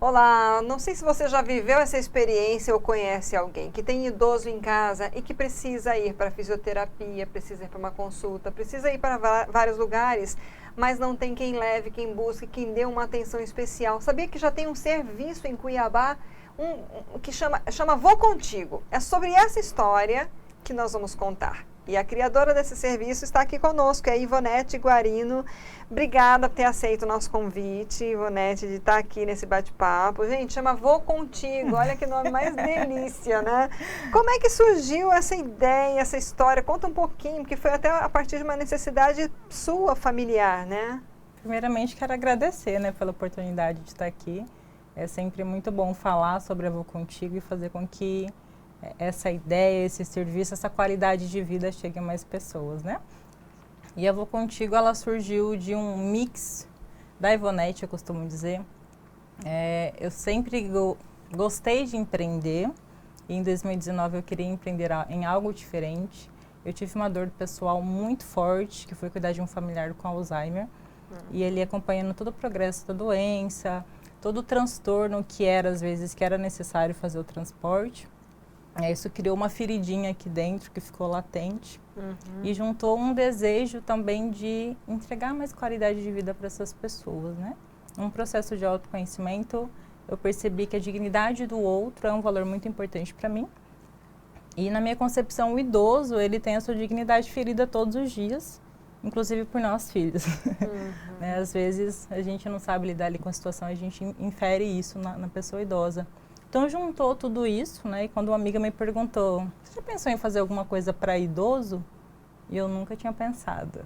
Olá, não sei se você já viveu essa experiência ou conhece alguém que tem idoso em casa e que precisa ir para fisioterapia, precisa ir para uma consulta, precisa ir para vários lugares, mas não tem quem leve, quem busque, quem dê uma atenção especial. Sabia que já tem um serviço em Cuiabá que chama Vou Contigo. É sobre essa história que nós vamos contar. E a criadora desse serviço está aqui conosco, é a Ivonete Guarino. Obrigada por ter aceito o nosso convite, Ivonete, de estar aqui nesse bate-papo. Gente, chama Vou Contigo, olha que nome mais delícia, né? Como é que surgiu essa ideia, essa história? Conta um pouquinho, porque foi até a partir de uma necessidade sua, familiar, né? Primeiramente, quero agradecer, né, pela oportunidade de estar aqui. É sempre muito bom falar sobre a Vou Contigo e fazer com que essa ideia, esse serviço, essa qualidade de vida chegue a mais pessoas, né? E a Vou Contigo, ela surgiu de um mix da Ivonete, eu costumo dizer. Eu sempre gostei de empreender e em 2019 eu queria empreender em algo diferente. Eu tive uma dor pessoal muito forte, que foi cuidar de um familiar com Alzheimer. E ele acompanhando todo o progresso da doença, todo o transtorno que era, às vezes, que era necessário fazer o transporte. Isso criou uma feridinha aqui dentro que ficou latente e juntou um desejo também de entregar mais qualidade de vida para essas pessoas, né? Um processo de autoconhecimento, eu percebi que a dignidade do outro é um valor muito importante para mim. E na minha concepção, o idoso, ele tem a sua dignidade ferida todos os dias, inclusive por nós filhos. Né? Às vezes a gente não sabe lidar ali com a situação, a gente infere isso na pessoa idosa. Então, juntou tudo isso, né? E quando uma amiga me perguntou, você já pensou em fazer alguma coisa para idoso? E eu nunca tinha pensado.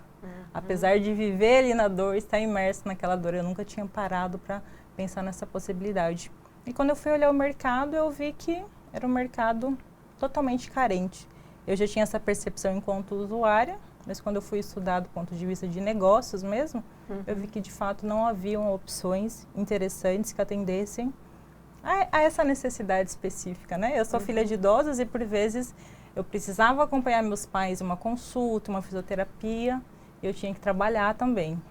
Apesar de viver ali na dor, estar imerso naquela dor, eu nunca tinha parado para pensar nessa possibilidade. E quando eu fui olhar o mercado, eu vi que era um mercado totalmente carente. Eu já tinha essa percepção enquanto usuária, mas quando eu fui estudar do ponto de vista de negócios mesmo, eu vi que de fato não haviam opções interessantes que atendessem a essa necessidade específica, né? Eu sou filha de idosos e, por vezes, eu precisava acompanhar meus pais em uma consulta, uma fisioterapia, e eu tinha que trabalhar também.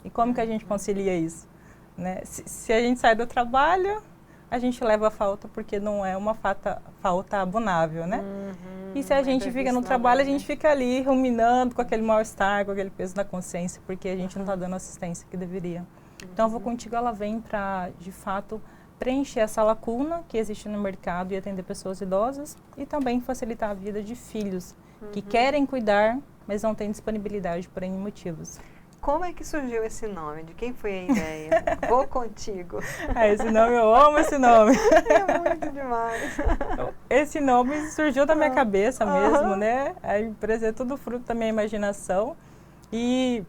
E como que a gente concilia isso? Né? Se a gente sai do trabalho, a gente leva a falta porque não é uma falta abonável, né? E se a gente fica no trabalho, a gente fica ali ruminando com aquele mal-estar, com aquele peso na consciência, porque a gente não está dando a assistência que deveria. Então, a Vou Contigo, ela vem para, de fato, preencher essa lacuna que existe no mercado e atender pessoas idosas e também facilitar a vida de filhos que querem cuidar, mas não têm disponibilidade por N motivos. Como é que surgiu esse nome? De quem foi a ideia? Vou Contigo. Esse nome, eu amo esse nome. É muito demais. Esse nome surgiu da minha cabeça mesmo, né? A empresa é tudo fruto da minha imaginação. E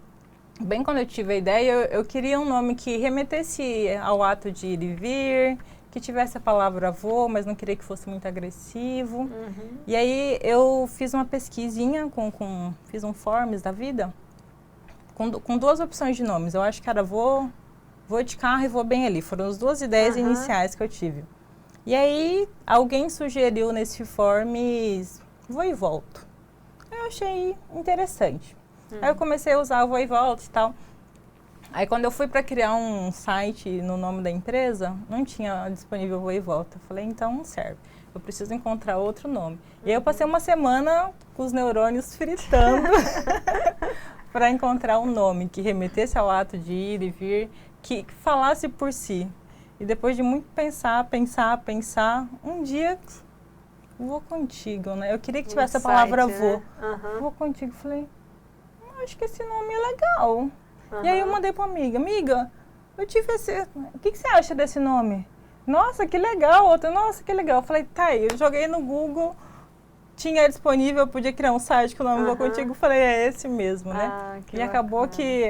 bem quando eu tive a ideia, eu queria um nome que remetesse ao ato de ir e vir, que tivesse a palavra avô, mas não queria que fosse muito agressivo. E aí eu fiz uma pesquisinha, fiz um Forms da vida, com duas opções de nomes. Eu acho que era vou de carro e vou bem ali. Foram as duas ideias iniciais que eu tive. E aí alguém sugeriu nesse Forms, vou e volto. Eu achei interessante. Aí eu comecei a usar o Vou e Volta e tal. Aí quando eu fui para criar um site no nome da empresa, não tinha disponível Vou e Volta. Eu falei, então não serve. Eu preciso encontrar outro nome. E aí eu passei uma semana com os neurônios fritando para encontrar um nome que remetesse ao ato de ir e vir, que falasse por si. E depois de muito pensar, um dia vou contigo, né? Eu queria que tivesse a palavra vou. Vou contigo. Falei, acho que esse nome é legal. E aí eu mandei para uma amiga, eu tive o que você acha desse nome? Nossa, que legal. Outra, nossa, que legal. Eu falei, tá aí, eu joguei no Google, tinha disponível, eu podia criar um site com o nome Vou Contigo, falei, é esse mesmo, né? E acabou que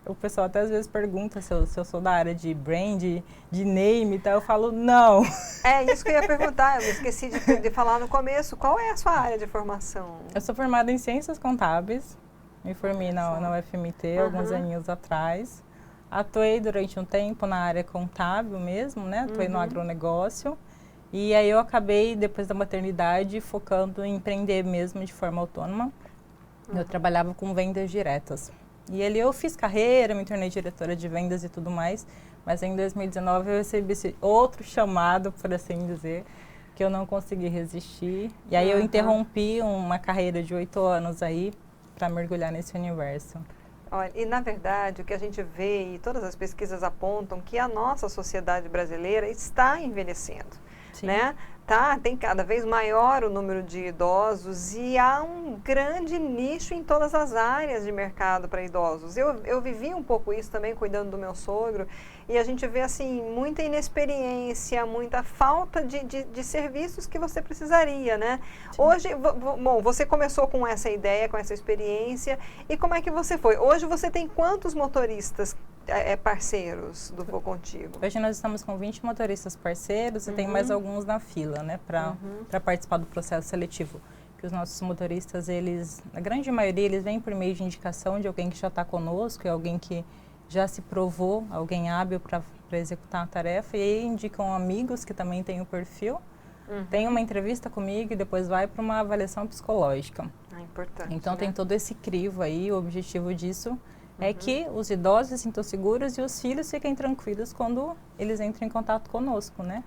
o pessoal até às vezes pergunta se eu sou da área de brand, de name e tal, eu falo, não. É isso que eu ia perguntar, eu esqueci de falar no começo, qual é a sua área de formação? Eu sou formada em Ciências Contábeis, me formei na UFMT alguns aninhos atrás. Atuei durante um tempo na área contábil mesmo, né? Atuei no agronegócio. E aí eu acabei, depois da maternidade, focando em empreender mesmo de forma autônoma. Eu trabalhava com vendas diretas. E ali eu fiz carreira, me tornei diretora de vendas e tudo mais, mas em 2019 eu recebi esse outro chamado, por assim dizer, que eu não consegui resistir. E aí eu interrompi uma carreira de 8 anos aí para mergulhar nesse universo. Olha, e na verdade o que a gente vê e todas as pesquisas apontam que a nossa sociedade brasileira está envelhecendo, né? Tem cada vez maior o número de idosos e há um grande nicho em todas as áreas de mercado para idosos. Eu vivi um pouco isso também cuidando do meu sogro e a gente vê assim muita inexperiência, muita falta de serviços que você precisaria, né? Sim. Hoje, bom, você começou com essa ideia, com essa experiência e como é que você foi? Hoje você tem quantos motoristas parceiros do Vou Contigo? Hoje nós estamos com 20 motoristas parceiros e tem mais alguns na fila, né, para participar do processo seletivo. Que os nossos motoristas, eles, na grande maioria, eles vêm por meio de indicação de alguém que já está conosco, é alguém que já se provou, alguém hábil para executar a tarefa, e aí indicam amigos que também têm o perfil, tem uma entrevista comigo e depois vai para uma avaliação psicológica. Importante. Então tem todo esse crivo aí, o objetivo disso é que os idosos se sintam seguros e os filhos fiquem tranquilos quando eles entram em contato conosco, né?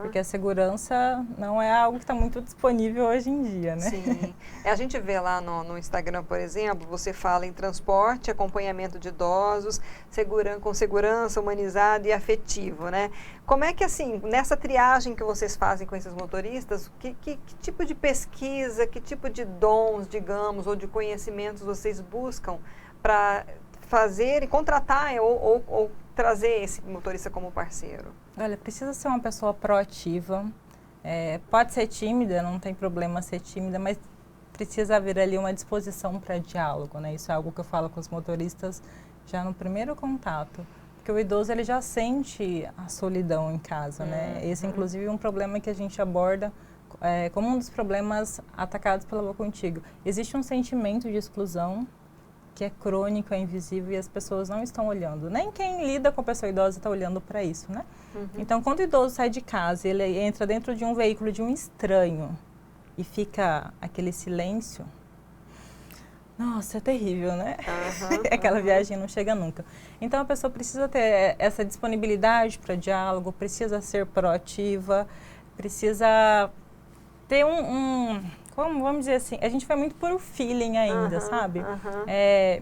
Porque a segurança não é algo que está muito disponível hoje em dia, né? Sim. A gente vê lá no Instagram, por exemplo, você fala em transporte, acompanhamento de idosos, com segurança, humanizado e afetivo, né? Como é que, assim, nessa triagem que vocês fazem com esses motoristas, que tipo de pesquisa, que tipo de dons, digamos, ou de conhecimentos vocês buscam para fazer e contratar ou trazer esse motorista como parceiro? Olha, precisa ser uma pessoa proativa, pode ser tímida, não tem problema ser tímida, mas precisa haver ali uma disposição para diálogo, né? Isso é algo que eu falo com os motoristas já no primeiro contato, porque o idoso ele já sente a solidão em casa, né? Esse inclusive é um problema que a gente aborda como um dos problemas atacados pela Vou Contigo. Existe um sentimento de exclusão que é crônico, é invisível e as pessoas não estão olhando. Nem quem lida com a pessoa idosa está olhando para isso, né? Então, quando o idoso sai de casa, ele entra dentro de um veículo de um estranho e fica aquele silêncio, nossa, é terrível, né? Aquela viagem não chega nunca. Então, a pessoa precisa ter essa disponibilidade para diálogo, precisa ser proativa, precisa ter como vamos dizer assim, a gente vai muito por feeling ainda, sabe?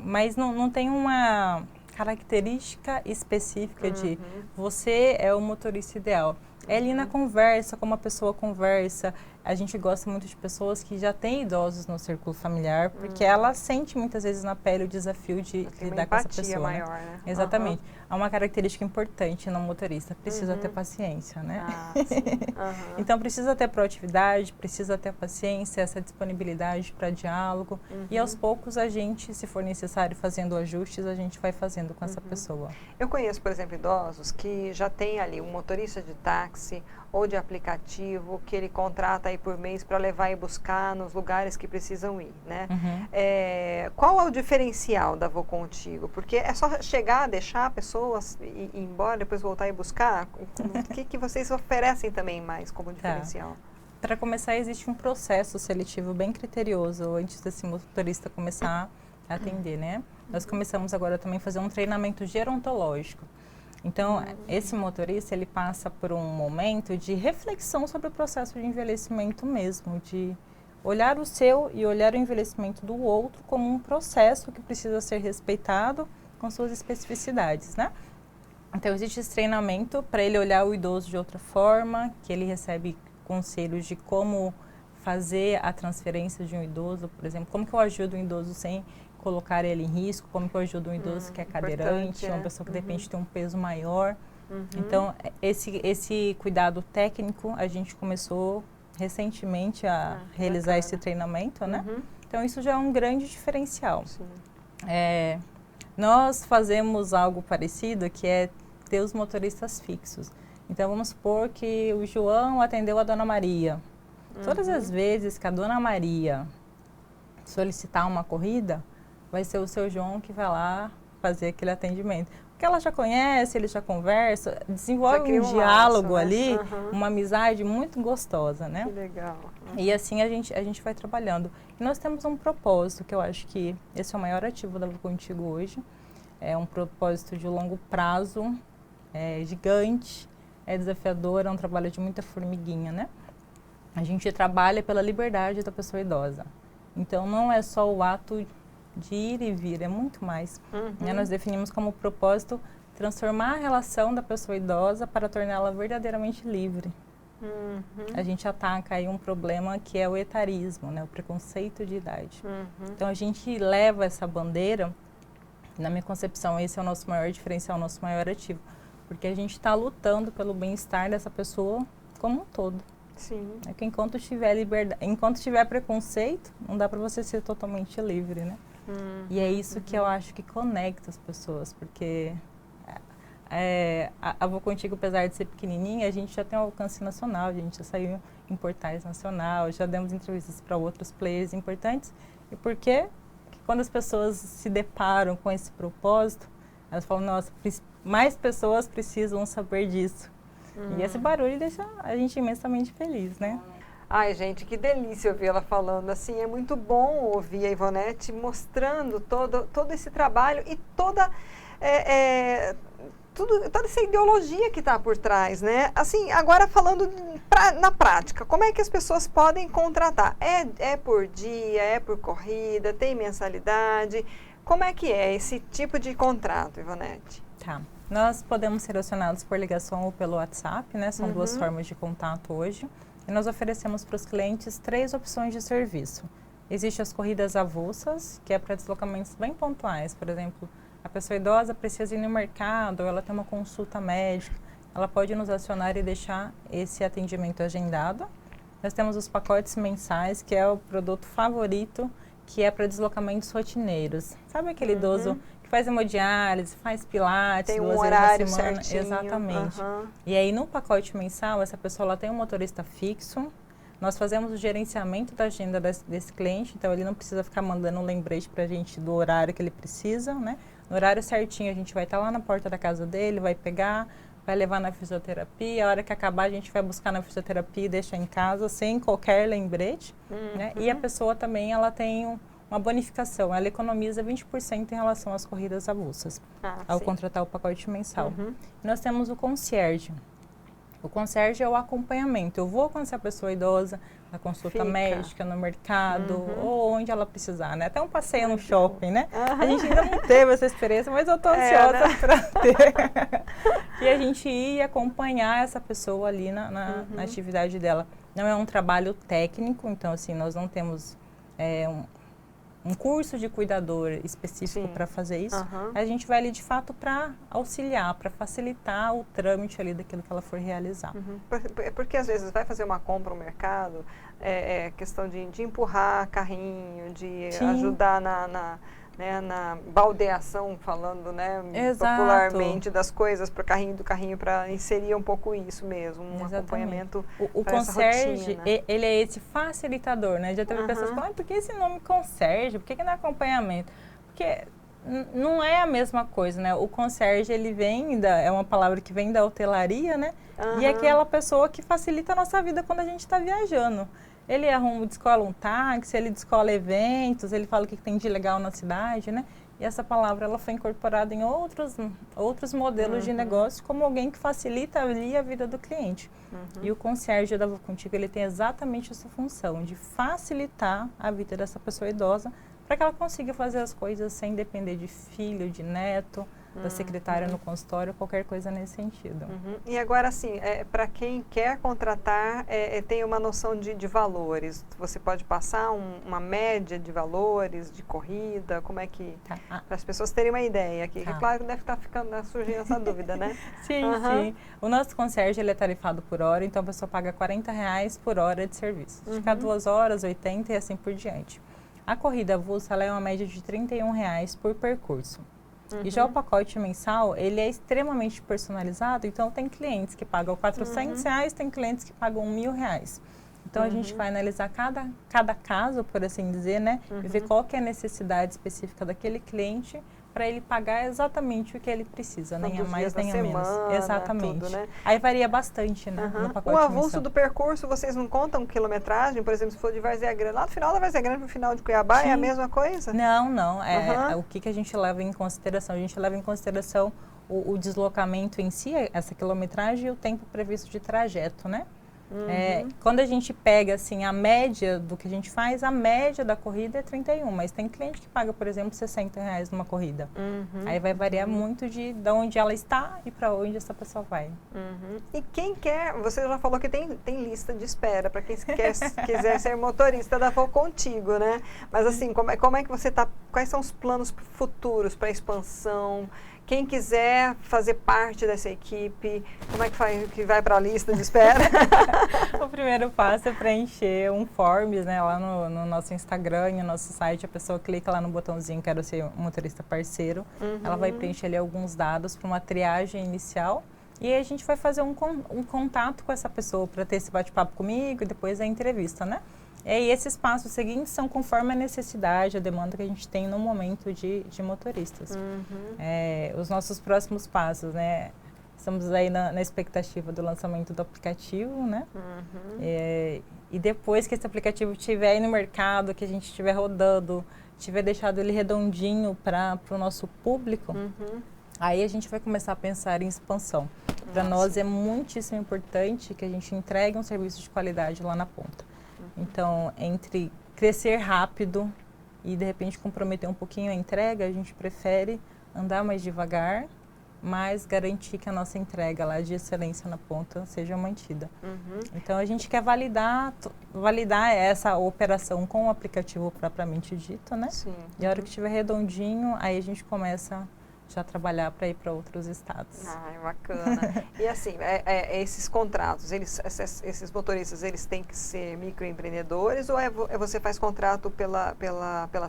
Mas não tem uma característica específica de você é o motorista ideal. É ali na conversa, como a pessoa conversa. A gente gosta muito de pessoas que já têm idosos no círculo familiar, porque ela sente muitas vezes na pele o desafio de lidar com essa pessoa. Maior, né? Exatamente. Há uma característica importante no motorista, precisa ter paciência, né? Então precisa ter proatividade, precisa ter paciência, essa disponibilidade para diálogo. E aos poucos a gente, se for necessário, fazendo ajustes, a gente vai fazendo com essa pessoa. Eu conheço, por exemplo, idosos que já tem ali um motorista de táxi ou de aplicativo que ele contrata aí por mês para levar e buscar nos lugares que precisam ir, né? Qual é o diferencial da Vou Contigo? Porque é só chegar, deixar a pessoa ir embora, depois voltar e buscar? O que vocês oferecem também mais como diferencial? Para começar, existe um processo seletivo bem criterioso antes desse motorista começar a atender, né? Nós começamos agora também a fazer um treinamento gerontológico. Então, esse motorista, ele passa por um momento de reflexão sobre o processo de envelhecimento mesmo, de olhar o seu e olhar o envelhecimento do outro como um processo que precisa ser respeitado com suas especificidades, né? Então, existe esse treinamento para ele olhar o idoso de outra forma, que ele recebe conselhos de como fazer a transferência de um idoso, por exemplo, como que eu ajudo um idoso sem colocar ele em risco, como que eu ajudo um idoso que é cadeirante, uma pessoa que de repente tem um peso maior. Então, esse cuidado técnico, a gente começou recentemente a realizar esse treinamento, né? Então, isso já é um grande diferencial. Nós fazemos algo parecido, que é ter os motoristas fixos. Então, vamos supor que o João atendeu a Dona Maria. Todas as vezes que a Dona Maria solicitar uma corrida, vai ser o seu João que vai lá fazer aquele atendimento. Porque porque ela já conhece, ele já conversa, desenvolve um laço, diálogo né? ali, uma amizade muito gostosa, né? Que legal. E assim a gente vai trabalhando. E nós temos um propósito, que eu acho que esse é o maior ativo da Vou Contigo hoje. É um propósito de longo prazo, gigante, é desafiador, é um trabalho de muita formiguinha, né? A gente trabalha pela liberdade da pessoa idosa. Então, não é só o ato de ir e vir, é muito mais. Né? Nós definimos como propósito transformar a relação da pessoa idosa para torná-la verdadeiramente livre. A gente ataca aí um problema que é o etarismo, né? O preconceito de idade. Então, a gente leva essa bandeira, na minha concepção, esse é o nosso maior diferencial, o nosso maior ativo. Porque a gente está lutando pelo bem-estar dessa pessoa como um todo. Sim. É que enquanto tiver liberdade, enquanto tiver preconceito, não dá para você ser totalmente livre, né? E é isso que eu acho que conecta as pessoas, porque a Vou Contigo, apesar de ser pequenininha, a gente já tem um alcance nacional, a gente já saiu em portais nacional, já demos entrevistas para outros players importantes. E por quê? Porque quando as pessoas se deparam com esse propósito, elas falam, nossa, mais pessoas precisam saber disso. E esse barulho deixa a gente imensamente feliz, né? Ai, gente, que delícia ouvir ela falando. Assim, é muito bom ouvir a Ivonete mostrando todo esse trabalho e toda essa ideologia que está por trás, né? Assim, agora falando na prática, como é que as pessoas podem contratar? É por dia, é por corrida, tem mensalidade? Como é que é esse tipo de contrato, Ivonete? Tá. Nós podemos ser acionados por ligação ou pelo WhatsApp, né? São duas formas de contato hoje. E nós oferecemos para os clientes 3 opções de serviço. Existem as corridas avulsas, que é para deslocamentos bem pontuais. Por exemplo, a pessoa idosa precisa ir no mercado, ou ela tem uma consulta médica. Ela pode nos acionar e deixar esse atendimento agendado. Nós temos os pacotes mensais, que é o produto favorito, que é para deslocamentos rotineiros. Sabe aquele idoso que faz hemodiálise, faz pilates, tem 2 horário vezes na semana? certinho. Exatamente. E aí, no pacote mensal, essa pessoa ela tem um motorista fixo. Nós fazemos o gerenciamento da agenda desse cliente, então ele não precisa ficar mandando um lembrete para a gente do horário que ele precisa, né? No horário certinho, a gente vai estar lá na porta da casa dele, vai pegar, vai levar na fisioterapia. A hora que acabar, a gente vai buscar na fisioterapia e deixar em casa, sem qualquer lembrete. Né? E a pessoa também, ela tem uma bonificação. Ela economiza 20% em relação às corridas avulsas, ao contratar o pacote mensal. Nós temos o concierge. O concierge é o acompanhamento. Eu vou com essa pessoa idosa na consulta médica, no mercado, ou onde ela precisar, né? Até um passeio no shopping, né? A gente ainda não teve essa experiência, mas eu estou ansiosa para ter. E a gente ir acompanhar essa pessoa ali na atividade dela. Não é um trabalho técnico, então assim, nós não temos um curso de cuidador específico para fazer isso. A gente vai ali de fato para auxiliar, para facilitar o trâmite ali daquilo que ela for realizar. Porque às vezes vai fazer uma compra no mercado, questão de empurrar carrinho, de ajudar na baldeação, falando, né, popularmente, das coisas para do carrinho para inserir um pouco isso mesmo, acompanhamento. O concierge, ele é esse facilitador, né? Já teve pessoas que falam, por que esse nome concierge? Por que não é acompanhamento? Porque não é a mesma coisa, né? O concierge, ele é uma palavra que vem da hotelaria, né? E é aquela pessoa que facilita a nossa vida quando a gente está viajando. Ele descola um táxi, ele descola eventos, ele fala o que tem de legal na cidade, né? E essa palavra, ela foi incorporada em outros modelos de negócio, como alguém que facilita ali a vida do cliente. E o concierge da Vou Contigo, ele tem exatamente essa função, de facilitar a vida dessa pessoa idosa, para que ela consiga fazer as coisas sem depender de filho, de neto, da secretária no consultório, qualquer coisa nesse sentido. E agora, assim, para quem quer contratar, tem uma noção de valores. Você pode passar uma média de valores, de corrida, como é que... Para as pessoas terem uma ideia aqui. Claro que deve estar surgindo essa dúvida, né? Sim. O nosso concierge, ele é tarifado por hora, então a pessoa paga R$40 por hora de serviço. De cada 2 horas, 80 e assim por diante. A corrida avulsa, ela é uma média de R$31 por percurso. E já o pacote mensal, ele é extremamente personalizado, então tem clientes que pagam R$400, tem clientes que pagam R$1.000. Então a gente vai analisar cada caso, por assim dizer, né? E ver qual que é a necessidade específica daquele cliente para ele pagar exatamente o que ele precisa, nem a mais nem a menos. Semana, Exatamente. Tudo, né? Aí varia bastante, né, no pacote O avulso mensal. do percurso, vocês não contam quilometragem? Por exemplo, se for de Várzea Grande, lá do final da Várzea Grande para o final de Cuiabá, Sim. é a mesma coisa? Não. O que a gente leva em consideração? A gente leva em consideração o deslocamento em si, essa quilometragem e o tempo previsto de trajeto, né? Quando a gente pega assim a média do que a gente faz, a média da corrida é 31, mas tem cliente que paga, por exemplo, R$60 numa corrida. Aí vai variar muito de onde ela está e para onde essa pessoa vai. E quem quer, você já falou que tem lista de espera para quem quiser ser motorista da Vou Contigo, né? Mas assim, como é que você está, quais são os planos futuros para expansão? Quem quiser fazer parte dessa equipe, como é que vai para a lista de espera? O primeiro passo é preencher um forms, né, lá no nosso Instagram e no nosso site. A pessoa clica lá no botãozinho quero ser um motorista parceiro. Ela vai preencher ali alguns dados para uma triagem inicial. E aí a gente vai fazer um contato com essa pessoa para ter esse bate-papo comigo e depois a entrevista, né? E aí esses passos seguintes são conforme a necessidade, a demanda que a gente tem no momento de motoristas. Os nossos próximos passos, né? Estamos aí na expectativa do lançamento do aplicativo, né? E depois que esse aplicativo estiver aí no mercado, que a gente estiver rodando, tiver deixado ele redondinho para o nosso público, aí a gente vai começar a pensar em expansão. Para nós é muitíssimo importante que a gente entregue um serviço de qualidade lá na ponta. Então, entre crescer rápido e, de repente, comprometer um pouquinho a entrega, a gente prefere andar mais devagar, mas garantir que a nossa entrega lá de excelência na ponta seja mantida. Então, a gente quer validar essa operação com o aplicativo propriamente dito, né? Sim. E a hora que estiver redondinho, aí a gente começa já trabalhar para ir para outros estados. Bacana. E assim, esses contratos, esses motoristas, eles têm que ser microempreendedores ou você faz contrato pela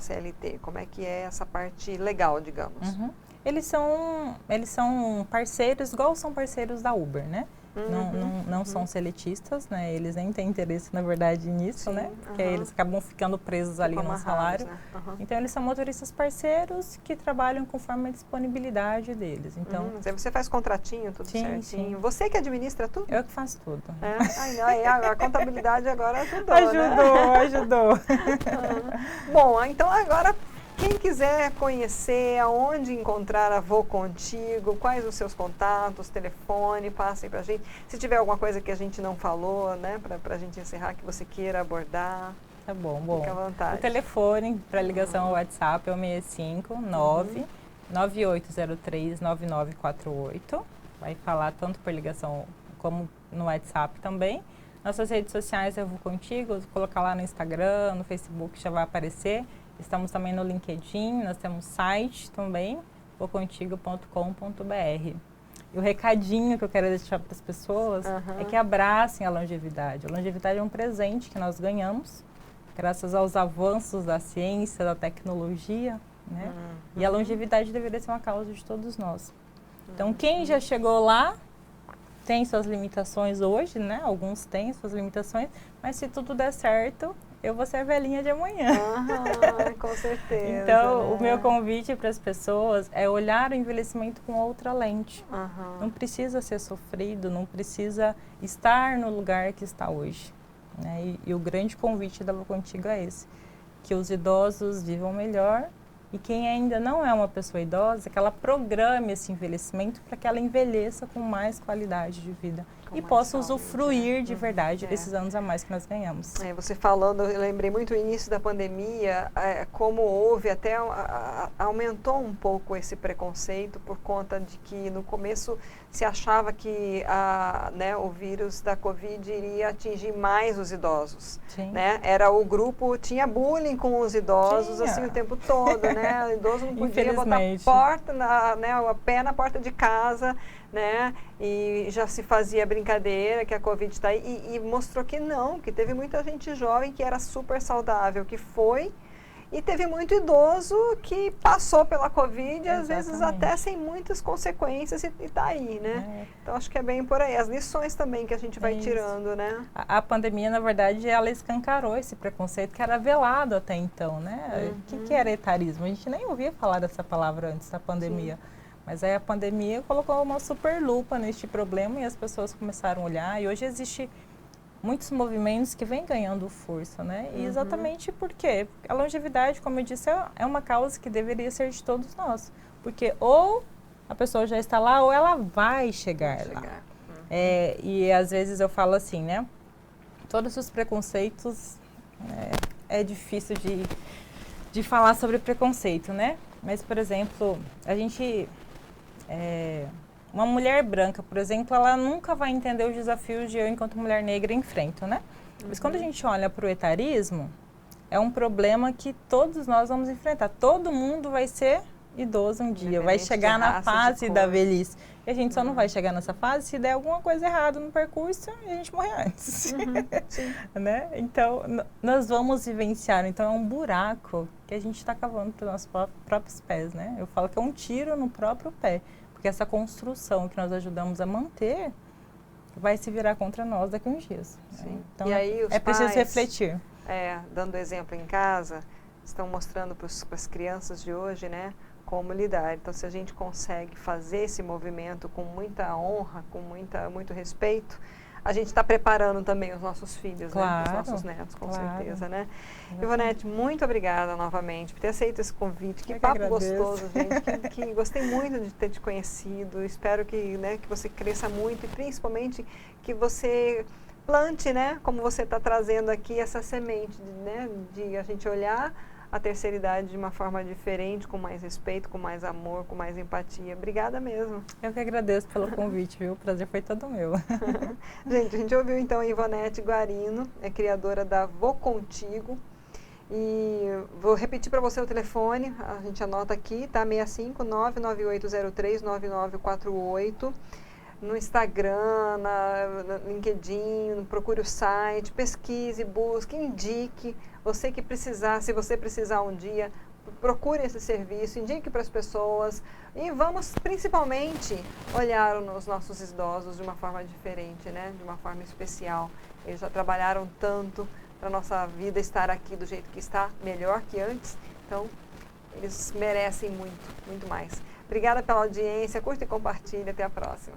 CLT? Como é que é essa parte legal, digamos? Eles são parceiros, igual são parceiros da Uber, né? Não são seletistas, né? Eles nem têm interesse, na verdade, nisso, né? Porque eles acabam ficando presos ali no salário. Né? Então, eles são motoristas parceiros que trabalham conforme a disponibilidade deles. Então, você faz contratinho, tudo certinho? Sim. Você que administra tudo? Eu que faço tudo. A contabilidade agora ajudou, Ajudou. Bom, então agora... Quem quiser conhecer, aonde encontrar a Vou Contigo, quais os seus contatos, telefone, passem para a gente. Se tiver alguma coisa que a gente não falou, né, para a gente encerrar, que você queira abordar. Tá bom. Fique à vontade. O telefone para ligação ao WhatsApp é o 659 9803 9948. Vai falar tanto por ligação como no WhatsApp também. Nossas redes sociais eu Vou Contigo, colocar lá no Instagram, no Facebook já vai aparecer. Estamos também no LinkedIn, nós temos site também, vocontigo.com.br. E o recadinho que eu quero deixar para as pessoas é que abracem a longevidade. A longevidade é um presente que nós ganhamos, graças aos avanços da ciência, da tecnologia, né? E a longevidade deveria ser uma causa de todos nós. Então, quem já chegou lá, tem suas limitações hoje, né? Alguns têm suas limitações, mas se tudo der certo... eu vou ser a velhinha de amanhã. Com certeza. Então, né? O meu convite para as pessoas é olhar o envelhecimento com outra lente. Não precisa ser sofrido, não precisa estar no lugar que está hoje. Né? E o grande convite da Vou Contigo é esse, que os idosos vivam melhor e quem ainda não é uma pessoa idosa, que ela programe esse envelhecimento para que ela envelheça com mais qualidade de vida. E possa usufruir de verdade desses anos a mais que nós ganhamos. Você falando, eu lembrei muito o início da pandemia, como houve até, aumentou um pouco esse preconceito por conta de que no começo se achava que o vírus da Covid iria atingir mais os idosos. Né? Era o grupo, tinha bullying com os idosos assim, o tempo todo, né? O idoso não podia botar o pé na porta de casa, né? E já se fazia brincadeira que a Covid está aí e mostrou que não, que teve muita gente jovem que era super saudável, que foi E teve muito idoso que passou pela Covid, às vezes Exatamente. até sem muitas consequências e está aí, né? Então acho que é bem por aí. As lições também que a gente vai Isso. tirando, né? A pandemia, na verdade, ela escancarou esse preconceito que era velado até então, né? O que era etarismo? A gente nem ouvia falar dessa palavra antes da pandemia. Sim. Mas aí a pandemia colocou uma super lupa neste problema e as pessoas começaram a olhar. E hoje existe muitos movimentos que vêm ganhando força, né? E exatamente porque a longevidade, como eu disse, é uma causa que deveria ser de todos nós. Porque ou a pessoa já está lá ou ela vai chegar lá. E às vezes eu falo assim, né? Todos os preconceitos, é difícil de falar sobre preconceito, né? Mas, por exemplo, a gente... uma mulher branca, por exemplo, ela nunca vai entender os desafios de eu, enquanto mulher negra, enfrento, né? Mas quando a gente olha para o etarismo, é um problema que todos nós vamos enfrentar. Todo mundo vai ser idoso um dia, vai chegar na fase da velhice. E a gente só não vai chegar nessa fase se der alguma coisa errada no percurso e a gente morrer antes. Né? Então, nós vamos vivenciar. Então, é um buraco que a gente está cavando para os nossos próprios pés, né? Eu falo que é um tiro no próprio pé. Porque essa construção que nós ajudamos a manter vai se virar contra nós daqui a uns dias. Né? Então, e aí, os preciso pais, refletir. Dando exemplo em casa, estão mostrando para as crianças de hoje, né, como lidar. Então, se a gente consegue fazer esse movimento com muita honra, com muito respeito, a gente está preparando também os nossos filhos, né, os nossos netos, com certeza, né? Ivonete, muito obrigada novamente por ter aceito esse convite. Que papo gostoso, gente. Que gostei muito de ter te conhecido. Espero que, né, que você cresça muito e principalmente que você plante, né, como você está trazendo aqui, essa semente, né, de a gente olhar a terceira idade de uma forma diferente, com mais respeito, com mais amor, com mais empatia. Obrigada mesmo. Eu que agradeço pelo convite, viu? O prazer foi todo meu. Gente, a gente ouviu então a Ivonete Guarino, é criadora da Vou Contigo. E vou repetir para você o telefone, a gente anota aqui, tá? 65 99803 9948. No Instagram, no LinkedIn, procure o site, pesquise, busque, indique. Você que precisar, se você precisar um dia, procure esse serviço, indique para as pessoas e vamos principalmente olhar os nossos idosos de uma forma diferente, né? De uma forma especial. Eles já trabalharam tanto para a nossa vida estar aqui do jeito que está, melhor que antes. Então, eles merecem muito, muito mais. Obrigada pela audiência, curta e compartilhe. Até a próxima.